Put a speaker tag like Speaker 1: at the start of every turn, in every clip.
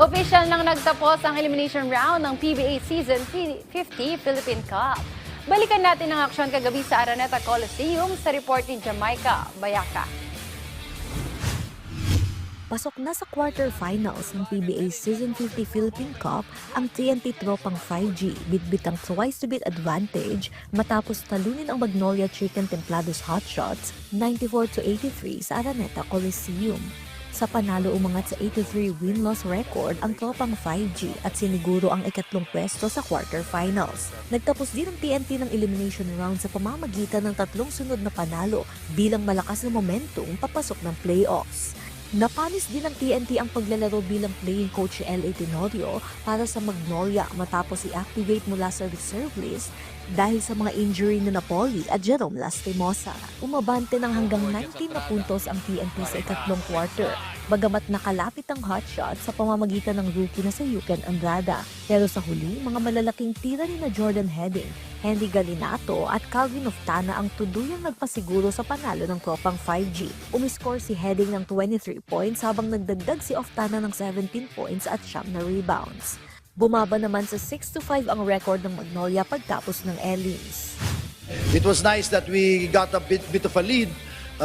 Speaker 1: Opisyal nang nagtapos ang elimination round ng PBA Season 50 Philippine Cup. Balikan natin ang aksyon kagabi sa Araneta Coliseum sa report ni Jamaica Bayaka.
Speaker 2: Pasok na sa quarterfinals ng PBA Season 50 Philippine Cup ang TNT Tropang 5G bitbit ang twice-to-beat advantage matapos talunin ang Magnolia Chicken Templados Hotshots 94-83 sa Araneta Coliseum. Sa panalo umangat sa 83 win-loss record ang Tropang 5G at siniguro ang ikatlong pwesto sa quarterfinals. Nagtapos din ang TNT ng elimination round sa pamamagitan ng tatlong sunod na panalo bilang malakas na momentum papasok ng playoffs. Napanis din ng TNT ang paglalaro bilang playing coach si L.A. Tenorio para sa Magnolia matapos i-activate mula sa reserve list dahil sa mga injury ni Napoli at Jerome Lastimosa. Umabante ng hanggang 19 na puntos ang TNT sa ikatlong quarter, bagamat nakalapit ang hotshot sa pamamagitan ng rookie na si Yuken Andrada. Pero sa huli, mga malalaking tira ni na Jordan Heading, Henry Galinato at Calvin Oftana ang tuduyang nagpasiguro sa panalo ng Tropang 5G. Umiscore si Heading ng 23 points habang nagdagdag si Oftana ng 17 points at 9 na rebounds. Bumaba naman sa 6-5 ang record ng Magnolia pagtapos ng Ellings.
Speaker 3: It was nice that we got a bit of a lead.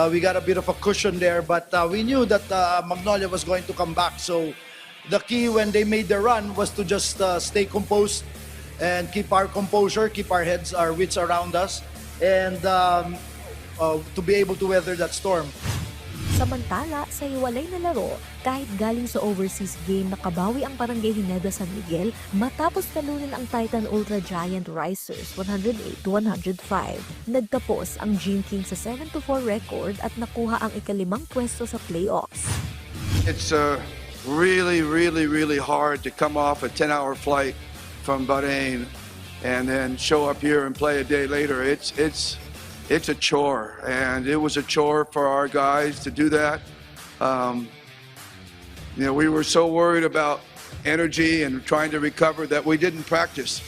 Speaker 3: We got a bit of a cushion there, but we knew that Magnolia was going to come back. So the key when they made the run was to just stay composed and keep our composure, keep our heads, our wits around us, and to be able to weather that storm.
Speaker 2: Samantala, sa iwalay na laro, kahit galing sa overseas game nakabawi ang Barangay Ginebra San Miguel matapos talunin ang Titan Ultra Giant Risers 108-105. Nagtapos ang Gene King sa 7-4 record at nakuha ang ikalimang pwesto sa playoffs.
Speaker 4: It's really hard to come off a 10-hour flight from Bahrain and then show up here and play a day later. It's a chore, and it was a chore for our guys to do that. We were so worried about energy and trying to recover that we didn't practice.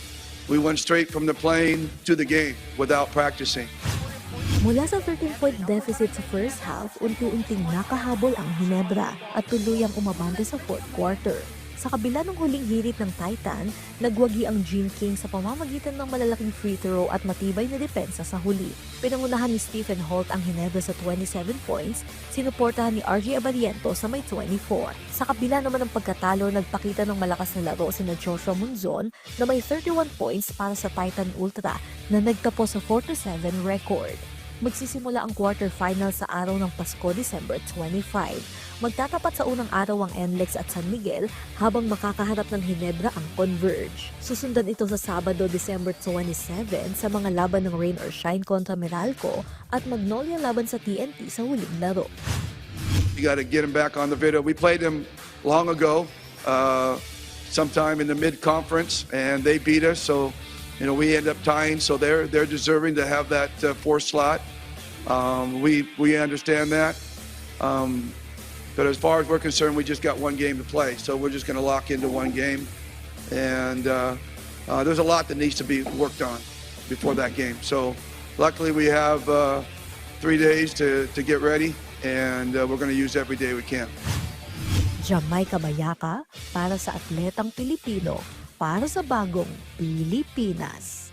Speaker 4: We went straight from the plane to the game without practicing.
Speaker 2: Mula sa 13-point deficit sa first half, unti-unting nakahabol ang Ginebra at tuluyang umabante sa fourth quarter. Sa kabila ng huling hirit ng Titan, nagwagi ang Gene King sa pamamagitan ng malalaking free throw at matibay na depensa sa huli. Pinangunahan ni Stephen Holt ang Ginebra sa 27 points, sinuportahan ni RJ Abariento sa may 24. Sa kabila naman ng pagkatalo, nagpakita ng malakas na laro sina Joshua Munzon na may 31 points para sa Titan Ultra na nagtapos sa 4-7 record. Magsisimula ang quarterfinal sa araw ng Pasko, December 25. Magtatapat sa unang araw ang NLEX at San Miguel habang makakaharap ng Ginebra ang Converge. Susundan ito sa Sabado, December 27 sa mga laban ng Rain or Shine kontra Meralco at Magnolia laban sa TNT sa huling laro.
Speaker 4: You got to get them back on the video. We played them long ago, sometime in the mid-conference, and they beat us. So, we end up tying. So they're deserving to have that fourth slot. We understand that. But as far as we're concerned, we just got one game to play. So we're just going to lock into one game. And there's a lot that needs to be worked on before that game. So luckily we have 3 days to get ready. And we're going to use every day we can.
Speaker 2: Jamaica Bayaka para sa Atletang Pilipino, para sa bagong Pilipinas.